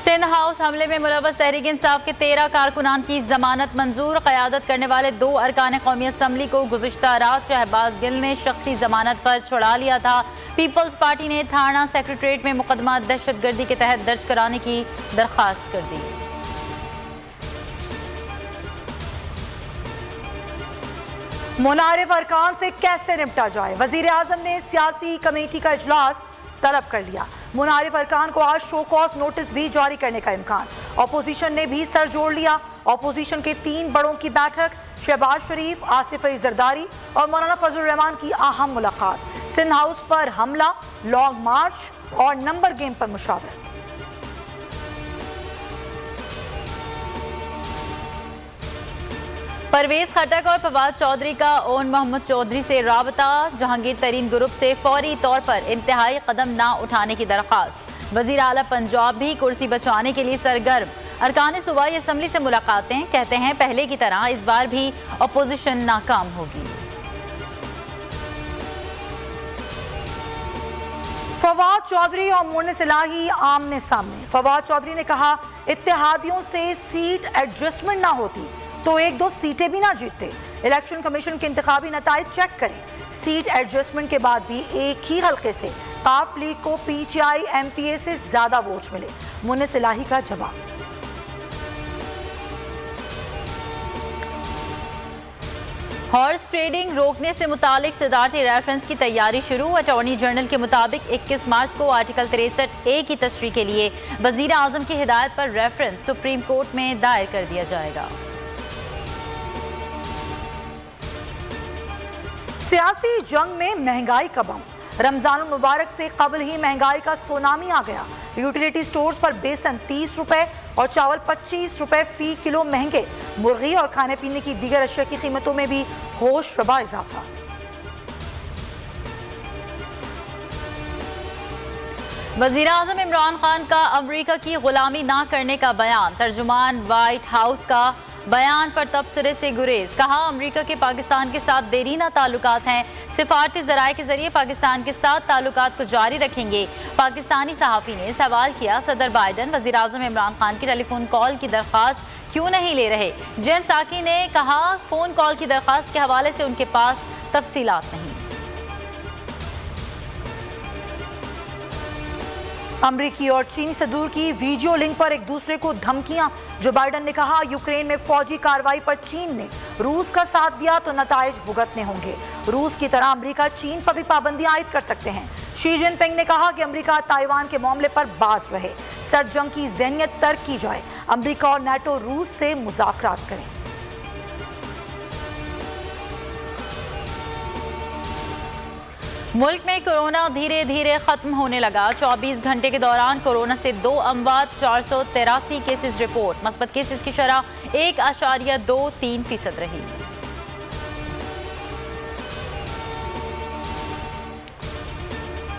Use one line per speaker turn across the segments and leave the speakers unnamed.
Sindh house हमले में मुलव्वस तहरीक इंसाफ के 13 कारकुनान की जमानत मंजूर। क़यादत करने वाले 2 अरकान कौमी असम्बली को गुज़िश्ता रात शहबाज गिल ने शख्सी जमानत पर छुड़ा लिया था। पीपल्स पार्टी ने थाना सेक्रेटरीट में मुकदमा दहशतगर्दी के तहत दर्ज कराने की दरख्वास्त कर दी।
मुनारिफ अरकान से कैसे निपटा जाए, वजीर आजम ने सियासी कमेटी का इजलास तलब कर लिया। मुनारिफ अरकान को आज शो कॉज नोटिस भी जारी करने का इम्कान। अपोजिशन ने भी सर जोड़ लिया। अपोजिशन के 3 बड़ों की बैठक, शहबाज शरीफ, आसिफ अली जरदारी और मौलाना फजलुर रहमान की अहम मुलाकात। सिंध हाउस पर हमला, लॉन्ग मार्च और नंबर गेम पर मुशावरत।
परवेज खटक और फवाद चौधरी का ओन मोहम्मद चौधरी से राबता। जहांगीर तरीन ग्रुप से फौरी तौर पर इंतहाई कदम ना उठाने की दरख्वास्त। वजीर आला पंजाब भी कुर्सी बचाने के लिए सरगर्म। अरकान सूबाई असम्बली से मुलाकातें, कहते हैं पहले की तरह इस बार भी अपोजिशन नाकाम होगी।
फवाद चौधरी और मोइन इलाही आमने सामने। फवाद चौधरी ने कहा, इत्तेहादियों से सीट एडजस्टमेंट ना होती तो 1-2 सीटें भी ना जीतते। इलेक्शन कमीशन के इंतखाबी नताइज चेक करें। सीट एडजस्टमेंट के बाद भी एक ही हल्के से काफ लीग को PTI MPA से ज्यादा वोट मिले। मोइन इलाही का जवाब।
हॉर्स ट्रेडिंग रोकने से मुतालिक सदारती रेफरेंस की तैयारी शुरू। अटॉर्नी जनरल के मुताबिक 21 मार्च को आर्टिकल 63A की तशरीह के लिए वजीर आजम की हिदायत पर रेफरेंस सुप्रीम कोर्ट में दायर कर दिया जाएगा।
सियासी जंग में महंगाई का बम। रमजान मुबारक से कबल ही महंगाई का सुनामी आ गया। यूटिलिटी स्टोर्स पर बेसन 30 रुपए और चावल 25 रुपए फी किलो महंगे। मुर्गी और खाने पीने की दीगर अशिया की कीमतों में भी होश रबा इजाफा।
वजीर आजम इमरान खान का अमरीका की गुलामी ना करने का बयान। तर्जुमान व्हाइट हाउस का बयान पर तबसरे से गुरेज। कहा, अमरीका के पाकिस्तान के साथ देरीना ताल्लुकात हैं। सिफारती ज़राए के जरिए पाकिस्तान के साथ ताल्लुकात को जारी रखेंगे। पाकिस्तानी सहाफ़ी ने सवाल किया, सदर बाइडन वज़ीर आज़म इमरान खान की टेलीफोन कॉल की दरख्वास्त क्यों नहीं ले रहे। जैन साकी ने कहा, फ़ोन कॉल की दरख्वास्त के हवाले से उनके पास तफसीलात नहीं।
अमरीकी और चीनी सदूर की वीडियो लिंक पर एक दूसरे को धमकियां। जो बाइडन ने कहा, यूक्रेन में फौजी कार्रवाई पर चीन ने रूस का साथ दिया तो नताइज भुगतने होंगे। रूस की तरह अमरीका चीन पर भी पाबंदियां आयद कर सकते हैं। शी जिनपिंग ने कहा कि अमरीका ताइवान के मामले पर बाज रहे, सर्द जंग की ज़हनियत तर्क की जाए। अमरीका और नाटो रूस से मुज़ाकरात करें।
मुल्क में कोरोना धीरे धीरे खत्म होने लगा। 24 घंटे के दौरान कोरोना से 2 अमवात, 483 केसेस रिपोर्ट। मस्बत केसेस की शरह 1.23% रही।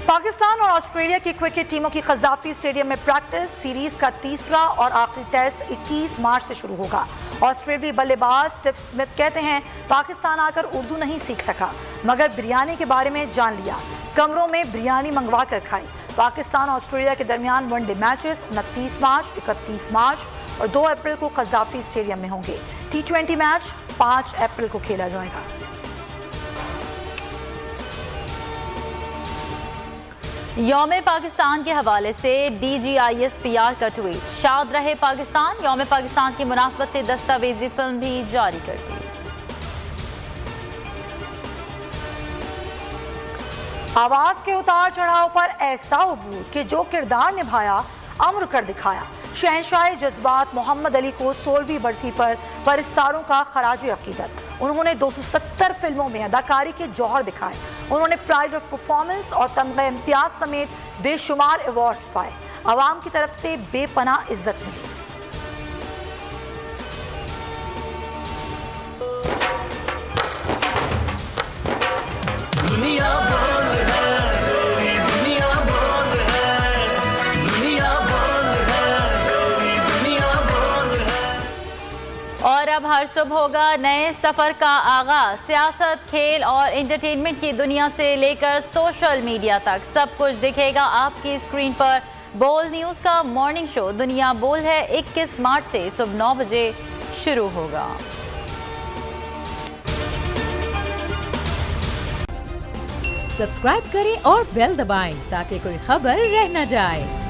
पाकिस्तान और ऑस्ट्रेलिया की क्रिकेट टीमों की कज़ाफी स्टेडियम में प्रैक्टिस। सीरीज का तीसरा और आखिरी टेस्ट 21 मार्च से शुरू होगा। ऑस्ट्रेलियाई बल्लेबाज स्टीव स्मिथ कहते हैं, पाकिस्तान आकर उर्दू नहीं सीख सका मगर बिरयानी के बारे में जान लिया। कमरों में बिरयानी मंगवा कर खाई। पाकिस्तान और ऑस्ट्रेलिया के दरमियान वनडे मैचेस 29 मार्च, 31 मार्च और 2 अप्रैल को कज़ाफी स्टेडियम में होंगे। T20 मैच 5 अप्रैल को खेला जाएगा।
यौम पाकिस्तान के हवाले से DGISPR का ट्वीट। शाद रहे पाकिस्तान। यौम पाकिस्तान की मुनासबत से दस्तावेजी फिल्म भी जारी कर दी।
आवाज के उतार चढ़ाव पर ऐसा उबूर कि जो किरदार निभाया अमर कर दिखाया। शहंशाह जज्बात मोहम्मद अली को 16वीं बरसी पर परिस्तारों का खराज अकीदत। उन्होंने 270 फिल्मों में अदाकारी के जौहर दिखाए। उन्होंने प्राइड ऑफ परफॉर्मेंस और तमगा इम्तियाज समेत बेशुमार अवार्ड्स पाए। आवाम की तरफ से बेपनाह इज्जत मिली।
और अब हर सुबह होगा नए सफ़र का आगाज। सियासत, खेल और एंटरटेनमेंट की दुनिया से लेकर सोशल मीडिया तक सब कुछ दिखेगा आपकी स्क्रीन पर। बोल न्यूज का मॉर्निंग शो दुनिया बोल है 21 मार्च से सुबह 9 बजे शुरू होगा।
सब्सक्राइब करें और बेल दबाएं ताकि कोई खबर रह न जाए।